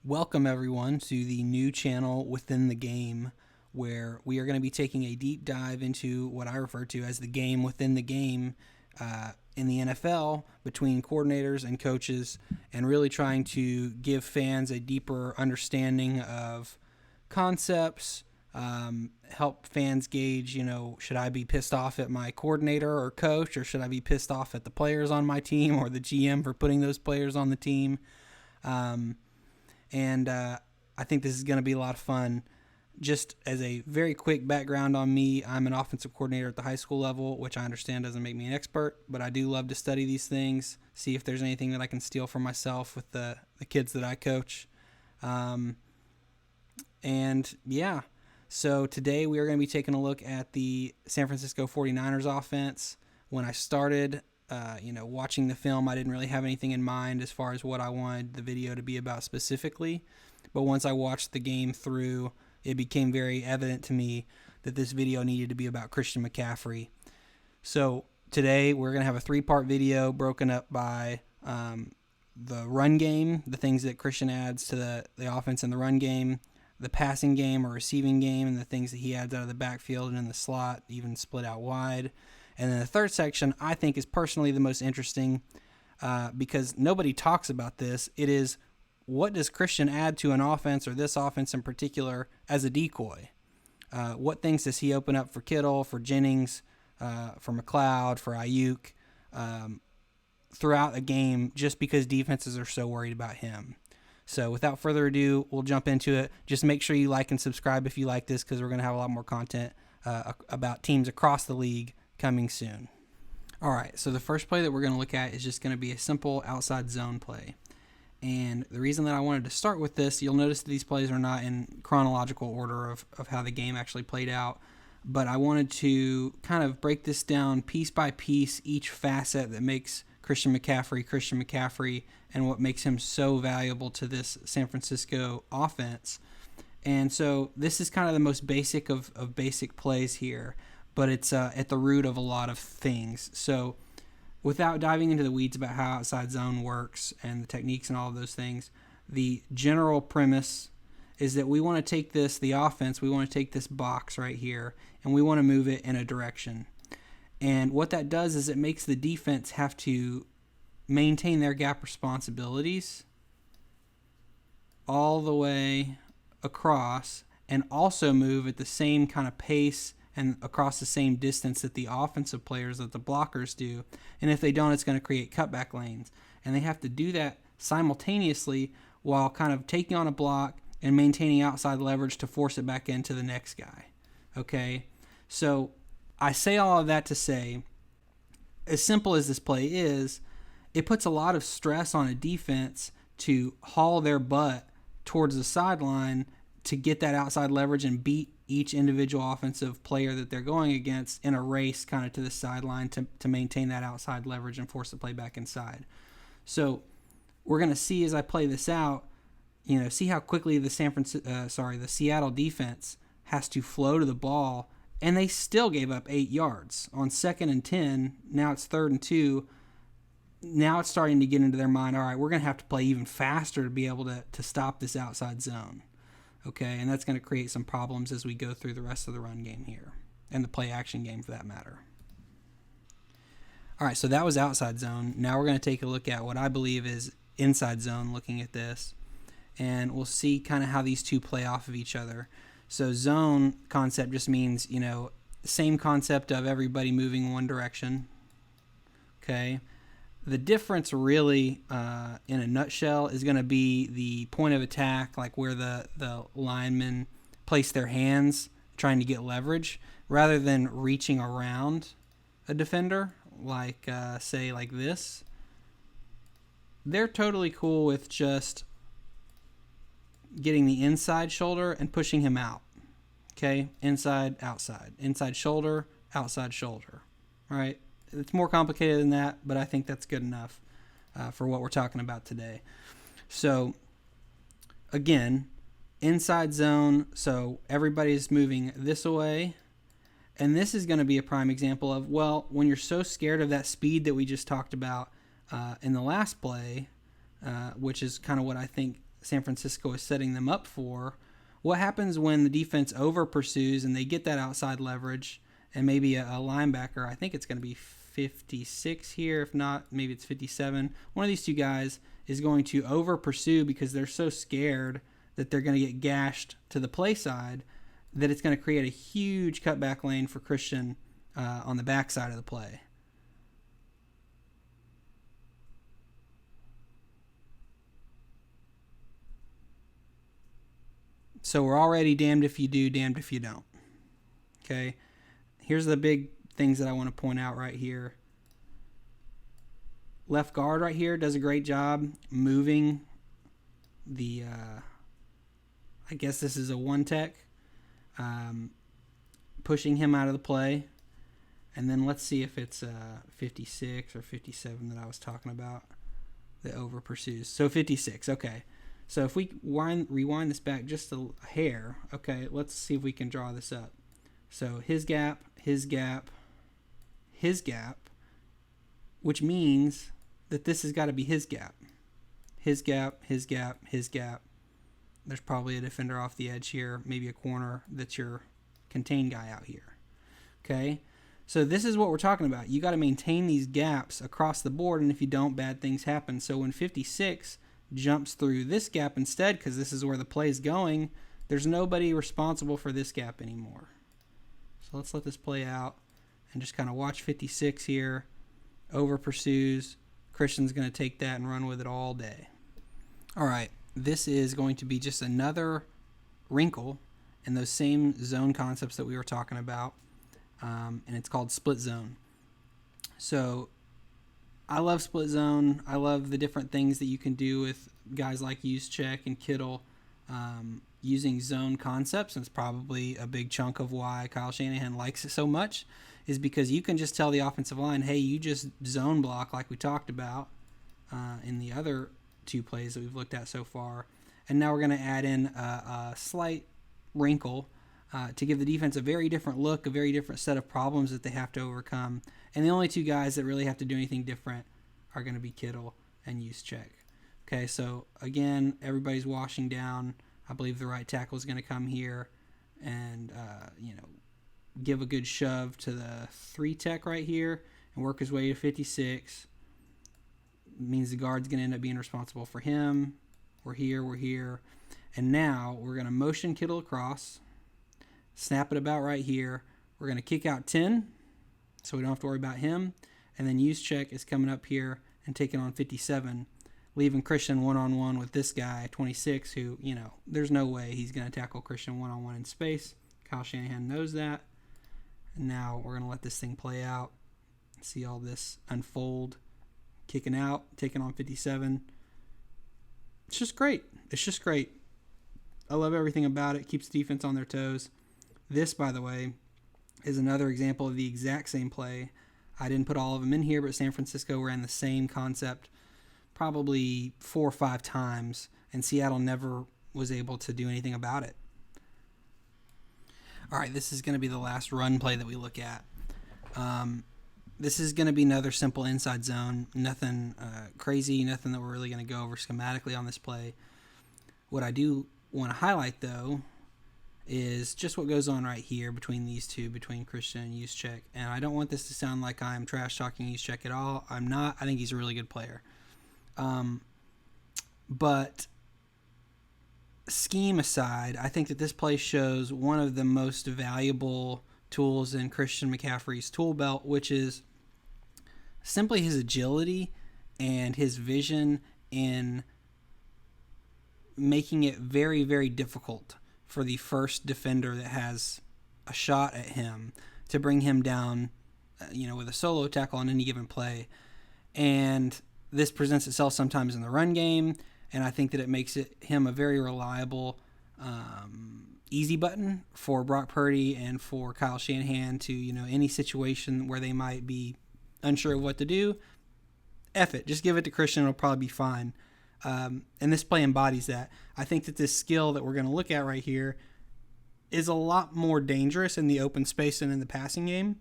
Welcome, everyone, to the new channel within the game, where we are going to be taking a deep dive into what I refer to as the game within the game in the NFL between coordinators and coaches, and really trying to give fans a deeper understanding of concepts, help fans gauge, should I be pissed off at my coordinator or coach, or should I be pissed off at the players on my team or the GM for putting those players on the team? And I think this is going to be a lot of fun. Just as a very quick background on me, I'm an offensive coordinator at the high school level, which I understand doesn't make me an expert, but I do love to study these things, see if there's anything that I can steal for myself with the kids that I coach. So today we are going to be taking a look at the San Francisco 49ers offense. When I started watching the film, I didn't really have anything in mind as far as what I wanted the video to be about specifically. But once I watched the game through, it became very evident to me that this video needed to be about Christian McCaffrey. So today we're going to have a 3-part video broken up by the run game, the things that Christian adds to the offense in the run game, the passing game or receiving game, and the things that he adds out of the backfield and in the slot, even split out wide. And then the third section, I think, is personally the most interesting because nobody talks about this. It is, what does Christian add to an offense, or this offense in particular, as a decoy? What things does he open up for Kittle, for Jennings, for McLeod, for Ayuk throughout a game, just because defenses are so worried about him? So without further ado, we'll jump into it. Just make sure you like and subscribe if you like this, because we're going to have a lot more content about teams across the league coming soon. All right, so the first play that we're going to look at is just going to be a simple outside zone play. And the reason that I wanted to start with this, you'll notice that these plays are not in chronological order of how the game actually played out, but I wanted to kind of break this down piece by piece, each facet that makes Christian McCaffrey, and what makes him so valuable to this San Francisco offense. And so this is kind of the most basic of basic plays here, but it's at the root of a lot of things. So without diving into the weeds about how outside zone works and the techniques and all of those things, the general premise is that we want to take the offense, we want to take this box right here, and we want to move it in a direction. And what that does is it makes the defense have to maintain their gap responsibilities all the way across, and also move at the same kind of pace and across the same distance that the offensive players, that the blockers do. And if they don't, it's going to create cutback lanes. And they have to do that simultaneously while kind of taking on a block and maintaining outside leverage to force it back into the next guy. Okay? So I say all of that to say, as simple as this play is, it puts a lot of stress on a defense to haul their butt towards the sideline to get that outside leverage and beat each individual offensive player that they're going against in a race kind of to the sideline to maintain that outside leverage and force the play back inside. So we're going to see as I play this out, see how quickly the Seattle defense has to flow to the ball, and they still gave up 8 yards on 2nd and 10. Now it's 3rd and 2. Now it's starting to get into their mind, all right, we're going to have to play even faster to be able to stop this outside zone. Okay, and that's going to create some problems as we go through the rest of the run game here, and the play action game for that matter. All right, so that was outside zone. Now we're going to take a look at what I believe is inside zone, looking at this, and we'll see kind of how these two play off of each other. So zone concept just means, the same concept of everybody moving one direction. Okay. The difference really, in a nutshell, is going to be the point of attack, like where the linemen place their hands trying to get leverage, rather than reaching around a defender, like, say, like this. They're totally cool with just getting the inside shoulder and pushing him out. Okay? Inside, outside. Inside shoulder, outside shoulder. All right? It's more complicated than that, but I think that's good enough for what we're talking about today. So, again, inside zone, so everybody's moving this way. And this is going to be a prime example of, well, when you're so scared of that speed that we just talked about in the last play, which is kind of what I think San Francisco is setting them up for. What happens when the defense over pursues and they get that outside leverage and maybe a linebacker, I think it's going to be 56 here. If not, maybe it's 57. One of these two guys is going to over pursue because they're so scared that they're going to get gashed to the play side that it's going to create a huge cutback lane for Christian on the backside of the play. So we're already damned if you do, damned if you don't. Okay, here's the big things that I want to point out right here. Left guard right here does a great job moving the, I guess this is a one tech, pushing him out of the play. And then let's see if it's 56 or 57 that I was talking about that over pursues. So 56, okay. So if we rewind this back just a hair, okay, let's see if we can draw this up. So his gap, his gap, his gap, which means that this has got to be his gap. His gap, his gap, his gap. There's probably a defender off the edge here, maybe a corner that's your contain guy out here. Okay, so this is what we're talking about. You got to maintain these gaps across the board, and if you don't, bad things happen. So when 56 jumps through this gap instead, because this is where the play is going, there's nobody responsible for this gap anymore. So let's let this play out and just kind of watch 56 here. Over pursues. Christian's going to take that and run with it all day. All right, this is going to be just another wrinkle in those same zone concepts that we were talking about, and it's called split zone. So I love split zone. I love the different things that you can do with guys like Juszczyk and Kittle using zone concepts. And it's probably a big chunk of why Kyle Shanahan likes it so much, is because you can just tell the offensive line, hey, you just zone block like we talked about in the other two plays that we've looked at so far. And now we're going to add in a slight wrinkle to give the defense a very different look, a very different set of problems that they have to overcome. And the only two guys that really have to do anything different are going to be Kittle and Juszczyk. Okay, so again, everybody's washing down. I believe the right tackle is going to come here and, give a good shove to the 3 tech right here and work his way to 56. It means the guard's going to end up being responsible for him. We're here. And now we're going to motion Kittle across, snap it about right here. We're going to kick out 10, so we don't have to worry about him. And then Juszczyk is coming up here and taking on 57, leaving Christian one-on-one with this guy, 26, who, there's no way he's going to tackle Christian one-on-one in space. Kyle Shanahan knows that. And now we're going to let this thing play out, see all this unfold, kicking out, taking on 57. It's just great. I love everything about it. Keeps the defense on their toes. This, by the way, is another example of the exact same play. I didn't put all of them in here, but San Francisco ran the same concept probably 4 or 5 times, and Seattle never was able to do anything about it. All right, this is going to be the last run play that we look at. This is going to be another simple inside zone. Nothing crazy, nothing that we're really going to go over schematically on this play. What I do want to highlight, though, is just what goes on right here between these two, between Christian and Juszczyk. And I don't want this to sound like I'm trash-talking Juszczyk at all. I'm not. I think he's a really good player. But scheme aside, I think that this play shows one of the most valuable tools in Christian McCaffrey's tool belt, which is simply his agility and his vision in making it very, very difficult for the first defender that has a shot at him to bring him down, with a solo tackle on any given play. And this presents itself sometimes in the run game, and I think that it makes him a very reliable easy button for Brock Purdy and for Kyle Shanahan to, any situation where they might be unsure of what to do, F it. Just give it to Christian. It'll probably be fine. And this play embodies that. I think that this skill that we're going to look at right here is a lot more dangerous in the open space than in the passing game.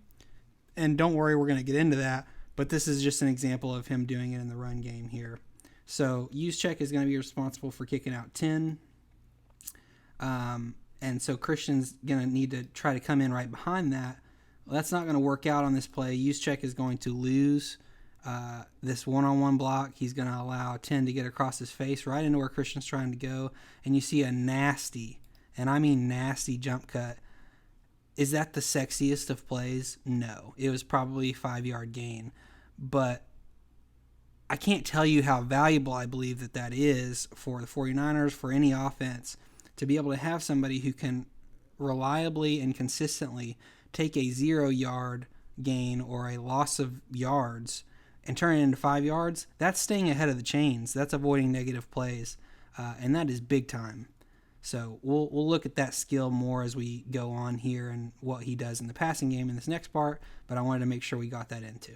And don't worry, we're going to get into that. But this is just an example of him doing it in the run game here. So Juszczyk is going to be responsible for kicking out 10. And so Christian's going to need to try to come in right behind that. Well, that's not going to work out on this play. Juszczyk is going to lose this one-on-one block. He's going to allow 10 to get across his face right into where Christian's trying to go. And you see a nasty, and I mean nasty, jump cut. Is that the sexiest of plays? No. It was probably a 5-yard gain. But I can't tell you how valuable I believe that is for the 49ers, for any offense, to be able to have somebody who can reliably and consistently take a 0-yard gain or a loss of yards and turn it into 5 yards. That's staying ahead of the chains. That's avoiding negative plays, and that is big time. So we'll look at that skill more as we go on here and what he does in the passing game in this next part, but I wanted to make sure we got that into.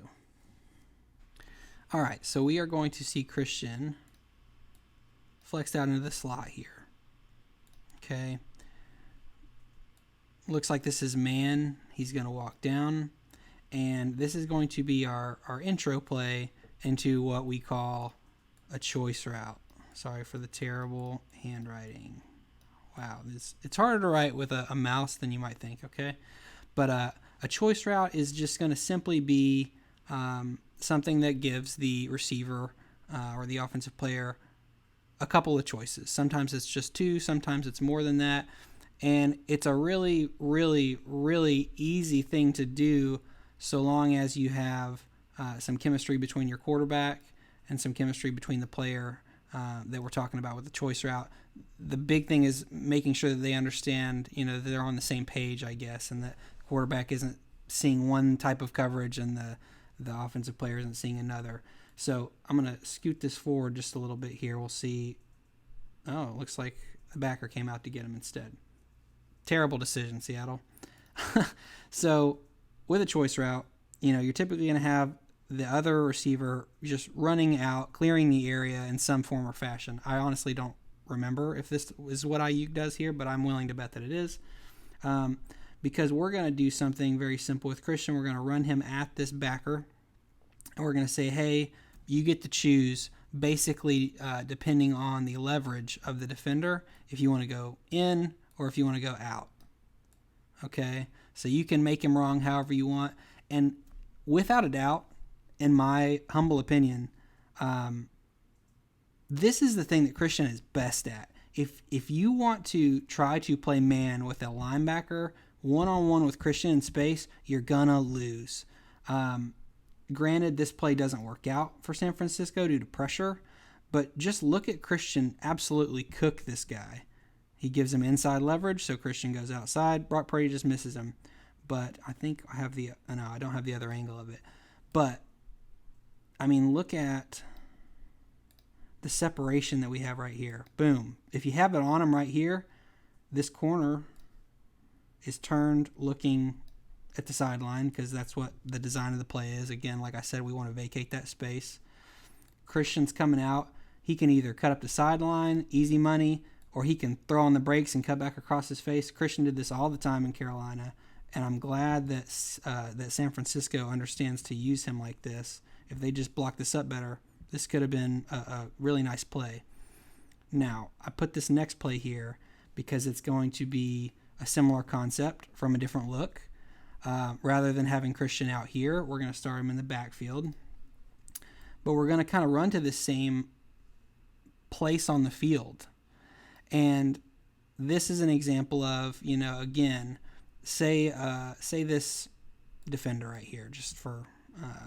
All right, so we are going to see Christian flexed out into the slot here. Okay. Looks like this is man. He's going to walk down. And this is going to be our intro play into what we call a choice route. Sorry for the terrible handwriting. Wow, it's harder to write with a mouse than you might think, okay? But a choice route is just going to simply be something that gives the receiver or the offensive player a couple of choices. Sometimes it's just 2, sometimes it's more than that. And it's a really, really, really easy thing to do so long as you have some chemistry between your quarterback and some chemistry between the player that we're talking about with the choice route. The big thing is making sure that they understand, that they're on the same page, I guess, and that the quarterback isn't seeing one type of coverage and the offensive player isn't seeing another. So I'm going to scoot this forward just a little bit here. We'll see. Oh, it looks like the backer came out to get him instead. Terrible decision, Seattle. So with a choice route, you're typically going to have the other receiver just running out, clearing the area in some form or fashion. I honestly don't remember if this is what Ayuk does here, but I'm willing to bet that it is. Because we're going to do something very simple with Christian. We're going to run him at this backer. And we're going to say, hey, you get to choose, basically depending on the leverage of the defender, if you want to go in or if you want to go out. Okay? So you can make him wrong however you want. And without a doubt, in my humble opinion, this is the thing that Christian is best at. If you want to try to play man with a linebacker, one-on-one with Christian in space, you're going to lose. Granted, this play doesn't work out for San Francisco due to pressure, but just look at Christian absolutely cook this guy. He gives him inside leverage, so Christian goes outside. Brock Purdy just misses him. But I think I have I don't have the other angle of it. But, look at the separation that we have right here. Boom. If you have it on him right here, this corner is turned looking at the sideline because that's what the design of the play is. Again, like I said, we want to vacate that space. Christian's coming out. He can either cut up the sideline, easy money, or he can throw on the brakes and cut back across his face. Christian did this all the time in Carolina, and I'm glad that San Francisco understands to use him like this. If they just block this up better, this could have been a really nice play. Now, I put this next play here because it's going to be a similar concept from a different look. Rather than having Christian out here, we're going to start him in the backfield. But we're going to kind of run to the same place on the field. And this is an example of, again, say this defender right here, just for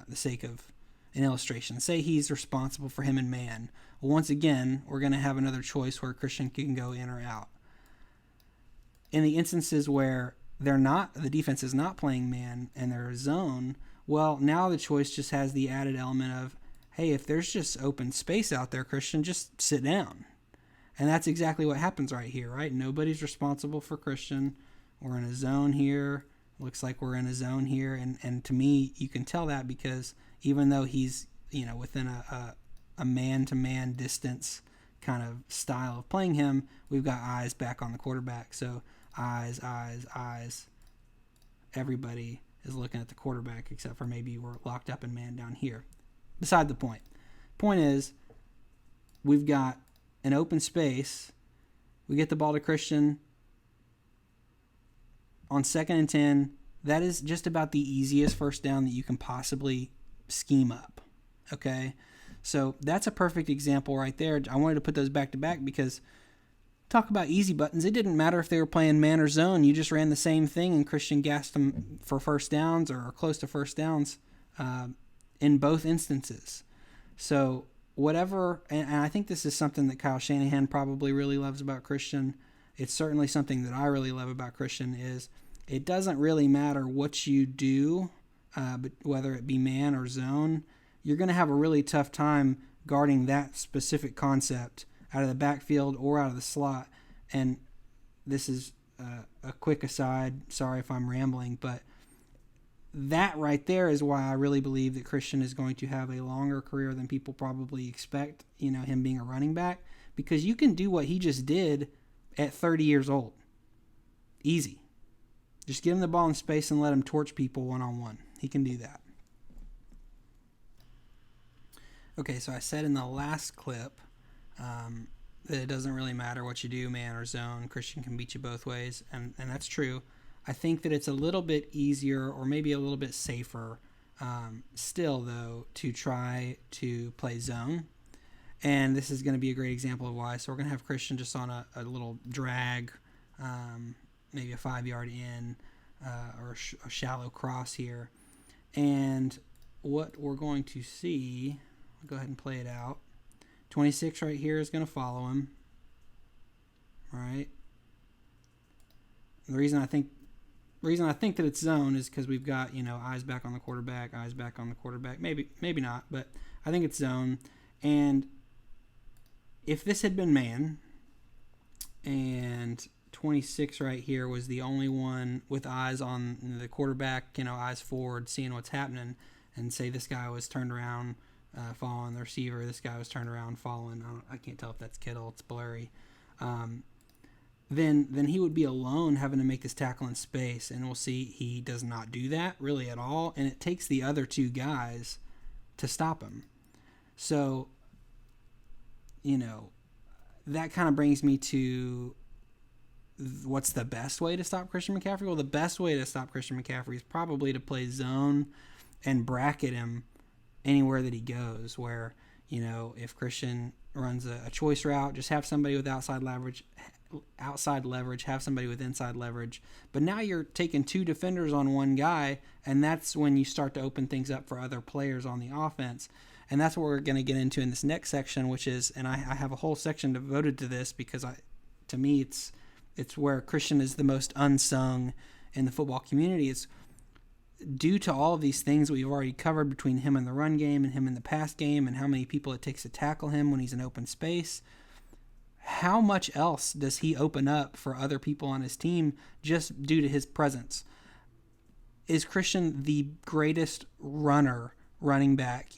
the sake of an illustration. Say he's responsible for him and man. Well, once again, we're going to have another choice where Christian can go in or out. In the instances where the defense is not playing man and they're zone, well, now the choice just has the added element of, hey, if there's just open space out there, Christian, just sit down. And that's exactly what happens right here, right? Nobody's responsible for Christian. We're in a zone here. Looks like we're in a zone here. And to me, you can tell that because even though he's, within a man-to-man distance kind of style of playing him, we've got eyes back on the quarterback. So eyes. Everybody is looking at the quarterback except for maybe we're locked up in man down here. Beside the point. Point is, we've got an open space. We get the ball to Christian on 2nd and 10. That is just about the easiest first down that you can possibly scheme up. Okay? So that's a perfect example right there. I wanted to put those back to back because talk about easy buttons. It didn't matter if they were playing man or zone. You just ran the same thing, and Christian gassed them for first downs or close to first downs in both instances. So whatever, and I think this is something that Kyle Shanahan probably really loves about Christian. It's certainly something that I really love about Christian is it doesn't really matter what you do, but whether it be man or zone, you're going to have a really tough time guarding that specific concept out of the backfield or out of the slot. And this is a quick aside. Sorry if I'm rambling, but that right there is why I really believe that Christian is going to have a longer career than people probably expect, him being a running back, because you can do what he just did at 30 years old. Easy. Just give him the ball in space and let him torch people one-on-one. He can do that. Okay, so I said in the last clip that it doesn't really matter what you do, man or zone. Christian can beat you both ways, and that's true. I think that it's a little bit easier or maybe a little bit safer still, though, to try to play zone. And this is going to be a great example of why. So we're going to have Christian just on a little drag, maybe a 5-yard in or a shallow cross here. And what we're going to see, I'll go ahead and play it out. 26 right here is going to follow him. All right. The reason I think that it's zone is because we've got, eyes back on the quarterback, eyes back on the quarterback. Maybe not, but I think it's zone. And if this had been man and 26 right here was the only one with eyes on the quarterback, eyes forward, seeing what's happening, and say this guy was turned around following the receiver, this guy was turned around following, I can't tell if that's Kittle, it's blurry, then he would be alone having to make this tackle in space, and we'll see he does not do that really at all, and it takes the other two guys to stop him. So, that kind of brings me to what's the best way to stop Christian McCaffrey? Well, the best way to stop Christian McCaffrey is probably to play zone and bracket him anywhere that he goes, where, if Christian runs a choice route, just have somebody with outside leverage, have somebody with inside leverage. But now you're taking two defenders on one guy, and that's when you start to open things up for other players on the offense. And that's what we're going to get into in this next section, which is, and I have a whole section devoted to this because to me it's where Christian is the most unsung in the football community. It's due to all of these things we've already covered between him and the run game and him in the pass game and how many people it takes to tackle him when he's in open space. How much else does he open up for other people on his team just due to his presence? Is Christian the greatest running back,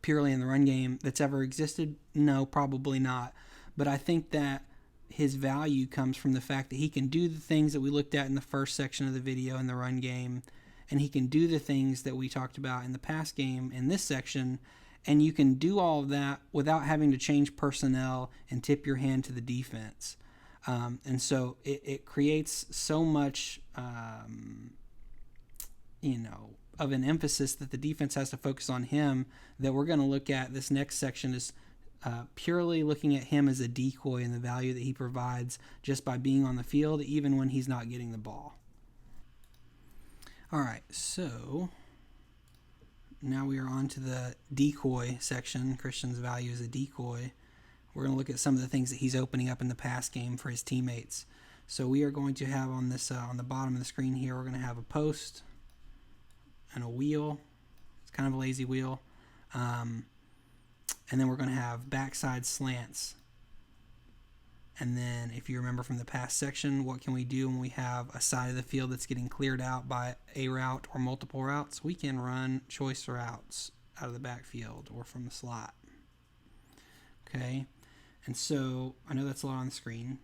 purely in the run game that's ever existed? No, probably not. But I think that his value comes from the fact that he can do the things that we looked at in the first section of the video in the run game, and he can do the things that we talked about in the pass game in this section, and you can do all of that without having to change personnel and tip your hand to the defense. And so it creates so much, of an emphasis that the defense has to focus on him, that we're going to look at this next section is purely looking at him as a decoy and the value that he provides just by being on the field, even when he's not getting the ball. All right, so now we are on to the decoy section. Christian's value as a decoy. We're going to look at some of the things that he's opening up in the pass game for his teammates. So we are going to have on this on the bottom of the screen here, we're going to have a post and a wheel. It's kind of a lazy wheel. And then we're going to have backside slants. And then if you remember from the past section, what can we do when we have a side of the field that's getting cleared out by a route or multiple routes? We can run choice routes out of the backfield or from the slot. Okay, and so I know that's a lot on the screen,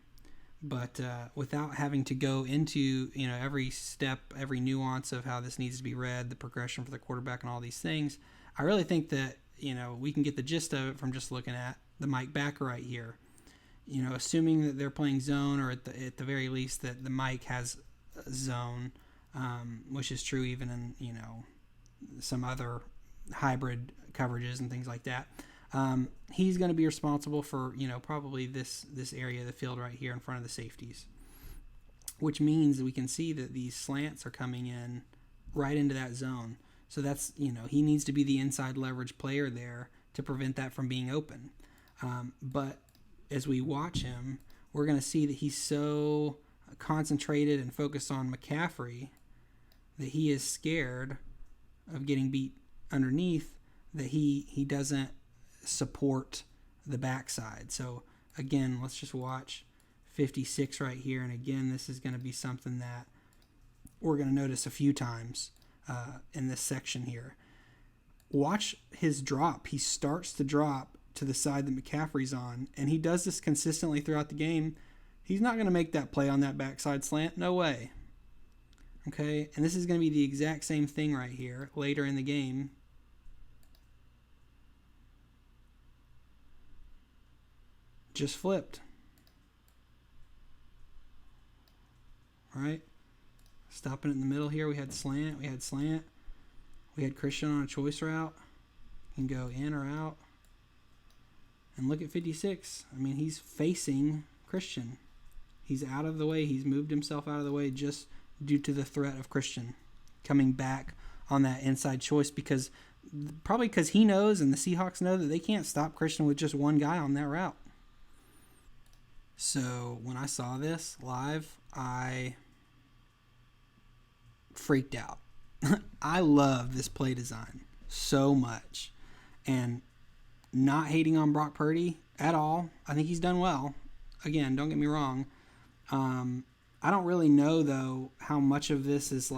but without having to go into every step, every nuance of how this needs to be read, the progression for the quarterback and all these things, I really think that we can get the gist of it from just looking at the Mike backer right here. Assuming that they're playing zone, or at the very least that the Mike has zone, which is true even in some other hybrid coverages and things like that. He's going to be responsible for probably this area of the field right here in front of the safeties, which means we can see that these slants are coming in right into that zone. So that's he needs to be the inside leverage player there to prevent that from being open. But as we watch him, we're going to see that he's so concentrated and focused on McCaffrey that he is scared of getting beat underneath, that he doesn't support the backside. So again, let's just watch 56 right here. And again, this is going to be something that we're going to notice a few times in this section here. Watch his drop. He starts to drop to the side that McCaffrey's on, and he does this consistently throughout the game. He's not going to make that play on that backside slant. No way. Okay, and this is going to be the exact same thing right here later in the game. Just flipped. All right. Stopping it in the middle here. We had slant. We had Christian on a choice route. Can go in or out. And look at 56. I mean, he's facing Christian. He's out of the way. He's moved himself out of the way just due to the threat of Christian coming back on that inside choice, probably because he knows and the Seahawks know that they can't stop Christian with just one guy on that route. So when I saw this live, I freaked out. I love this play design so much. And not hating on Brock Purdy at all. I think he's done well. Again, don't get me wrong. I don't really know, though, how much of this is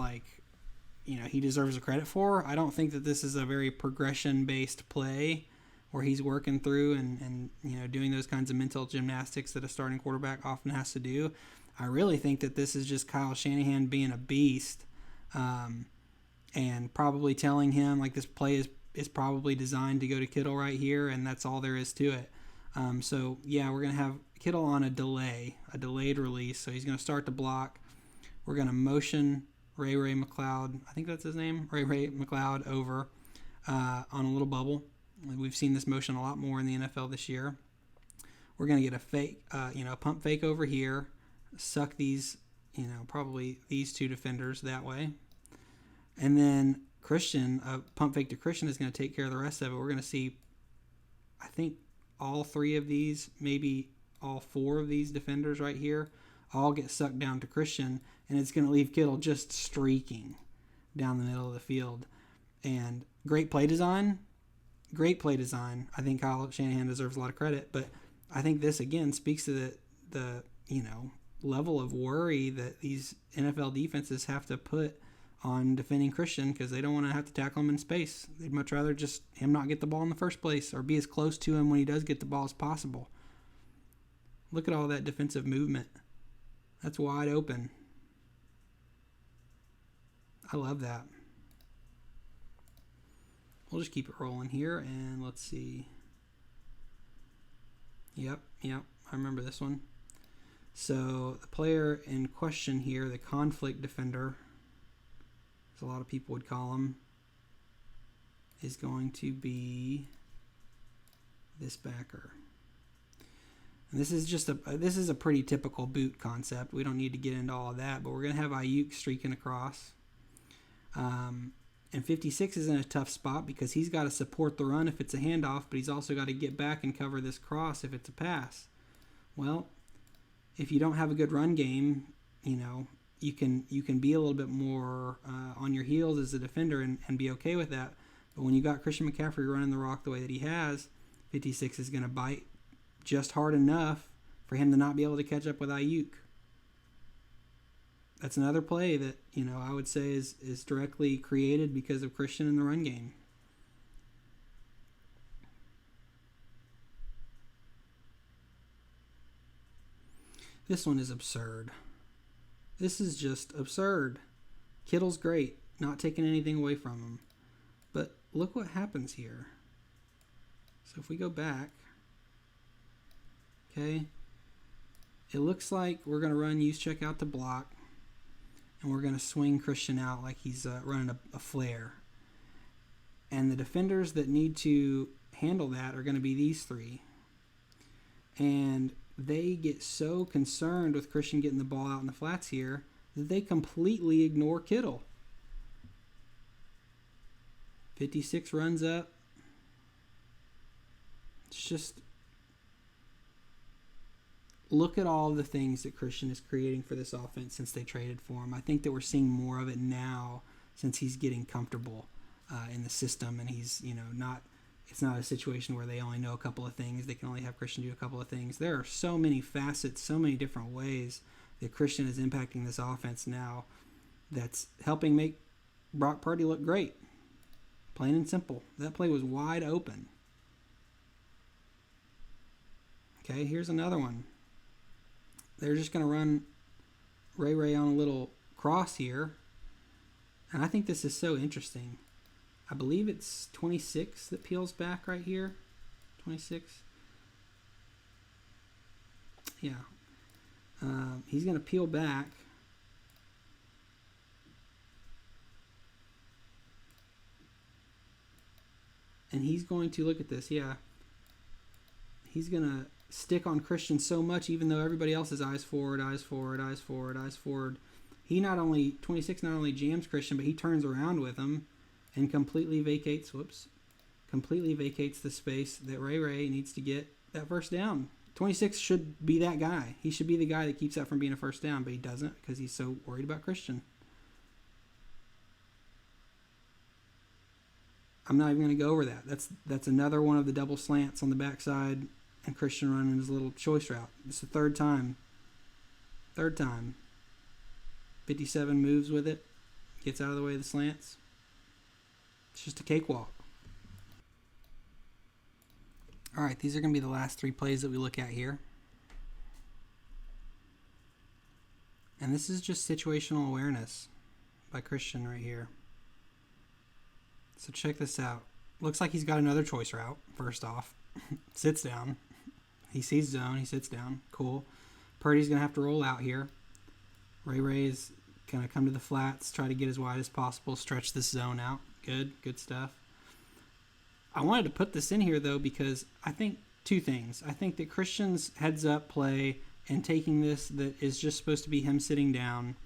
he deserves the credit for. I don't think that this is a very progression-based play where he's working through and doing those kinds of mental gymnastics that a starting quarterback often has to do. I really think that this is just Kyle Shanahan being a beast and probably telling him, this play is probably designed to go to Kittle right here, and that's all there is to it. So, yeah, we're going to have Kittle on a delayed release. So he's going to start the block. We're going to motion Ray McLeod, I think that's his name, Ray McLeod over on a little bubble. We've seen this motion a lot more in the NFL this year. We're going to get a fake, pump fake over here, suck these, probably these two defenders that way. And then Christian, a pump fake to Christian is going to take care of the rest of it. We're going to see, I think, all three of these, maybe all four of these defenders right here, all get sucked down to Christian, and it's going to leave Kittle just streaking down the middle of the field. And great play design. I think Kyle Shanahan deserves a lot of credit, but I think this, again, speaks to the level of worry that these NFL defenses have to put on defending Christian, because they don't want to have to tackle him in space. They'd much rather just him not get the ball in the first place, or be as close to him when he does get the ball as possible. Look at all that defensive movement. That's wide open. I love that. We'll just keep it rolling here, and let's see. Yep, I remember this one. So the player in question here, the conflict defender, as a lot of people would call him, is going to be this backer. And this is a pretty typical boot concept. We don't need to get into all of that, but we're going to have Ayuk streaking across. And 56 is in a tough spot because he's got to support the run if it's a handoff, but he's also got to get back and cover this cross if it's a pass. Well, if you don't have a good run game, you can be a little bit more on your heels as a defender and be okay with that. But when you got Christian McCaffrey running the rock the way that he has, 56 is going to bite just hard enough for him to not be able to catch up with Ayuk. That's another play that, I would say is directly created because of Christian in the run game. This one is absurd. This is just absurd. Kittle's great, not taking anything away from him. But look what happens here. So if we go back, okay, it looks like we're going to run use check out to block, and we're going to swing Christian out like he's running a flare. And the defenders that need to handle that are going to be these three. And they get so concerned with Christian getting the ball out in the flats here that they completely ignore Kittle. 56 runs up. It's just, look at all the things that Christian is creating for this offense since they traded for him. I think that we're seeing more of it now since he's getting comfortable in the system, and he's, it's not a situation where they only know a couple of things. They can only have Christian do a couple of things. There are so many facets, so many different ways that Christian is impacting this offense now that's helping make Brock Purdy look great. Plain and simple. That play was wide open. Okay, here's another one. They're just going to run Ray on a little cross here. And I think this is so interesting. I believe it's 26 that peels back right here. 26. Yeah. He's going to peel back. And he's going to, look at this, yeah. He's going to stick on Christian so much, even though everybody else is eyes forward, eyes forward, eyes forward, eyes forward. He 26 not only jams Christian, but he turns around with him and completely vacates the space that Ray needs to get that first down. 26 should be that guy. He should be the guy that keeps that from being a first down, but he doesn't because he's so worried about Christian. I'm not even going to go over that. That's another one of the double slants on the backside and Christian running his little choice route. It's the third time. 57 moves with it. Gets out of the way of the slants. It's just a cakewalk. All right, these are going to be the last three plays that we look at here. And this is just situational awareness by Christian right here. So check this out. Looks like he's got another choice route, first off. Sits down. He sees zone. He sits down. Cool. Purdy's going to have to roll out here. Ray is going to come to the flats, try to get as wide as possible, stretch this zone out. Good stuff. I wanted to put this in here, though, because I think two things. I think that Christian's heads-up play and taking this that is just supposed to be him sitting down,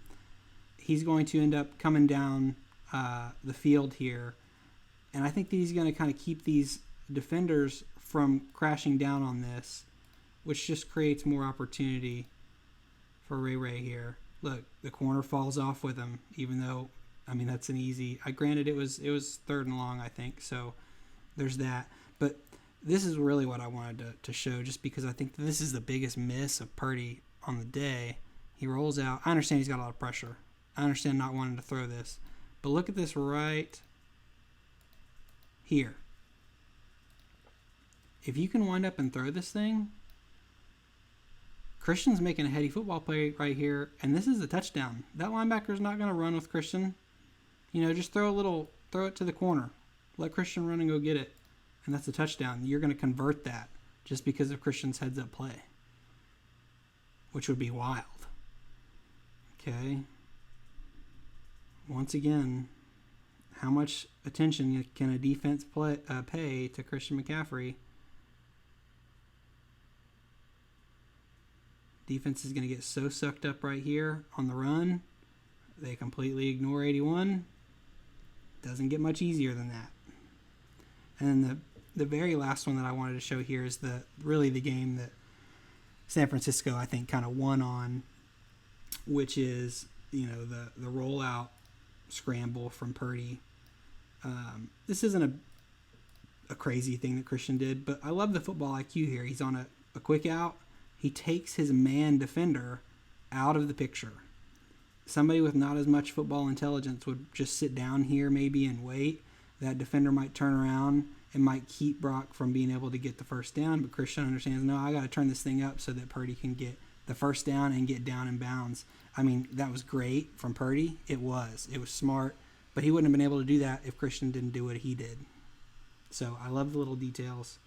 he's going to end up coming down the field here. And I think that he's going to kind of keep these defenders from crashing down on this, which just creates more opportunity for Ray here. Look, the corner falls off with him, even though, that's an easy. Granted, it was third and long, I think, so there's that. But this is really what I wanted to show, just because I think this is the biggest miss of Purdy on the day. He rolls out. I understand he's got a lot of pressure. I understand not wanting to throw this. But look at this right here. If you can wind up and throw this thing, Christian's making a heady football play right here, and this is a touchdown. That linebacker's not going to run with Christian. Just throw it to the corner. Let Christian run and go get it, and that's a touchdown. You're going to convert that just because of Christian's heads-up play, which would be wild. Okay. Once again, how much attention can a defense pay to Christian McCaffrey? Defense is going to get so sucked up right here on the run, they completely ignore 81. Doesn't get much easier than that. And then the very last one that I wanted to show here is really the game that San Francisco, I think, kind of won on, which is, the rollout scramble from Purdy. This isn't a crazy thing that Christian did, but I love the football IQ here. He's on a quick out. He takes his man defender out of the picture. Somebody with not as much football intelligence would just sit down here maybe and wait. That defender might turn around and might keep Brock from being able to get the first down, but Christian understands, no, I got to turn this thing up so that Purdy can get the first down and get down in bounds. That was great from Purdy. It was smart, but he wouldn't have been able to do that if Christian didn't do what he did. So I love the little details.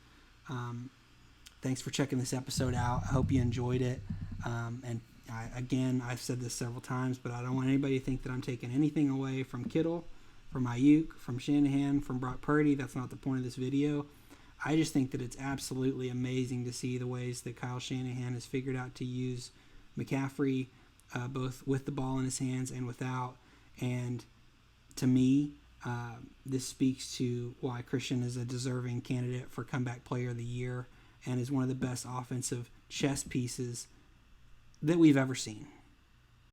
Thanks for checking this episode out. I hope you enjoyed it. I've said this several times, but I don't want anybody to think that I'm taking anything away from Kittle, from Ayuk, from Shanahan, from Brock Purdy. That's not the point of this video. I just think that it's absolutely amazing to see the ways that Kyle Shanahan has figured out to use McCaffrey, both with the ball in his hands and without. And to me, this speaks to why Christian is a deserving candidate for Comeback Player of the Year and is one of the best offensive chess pieces that we've ever seen.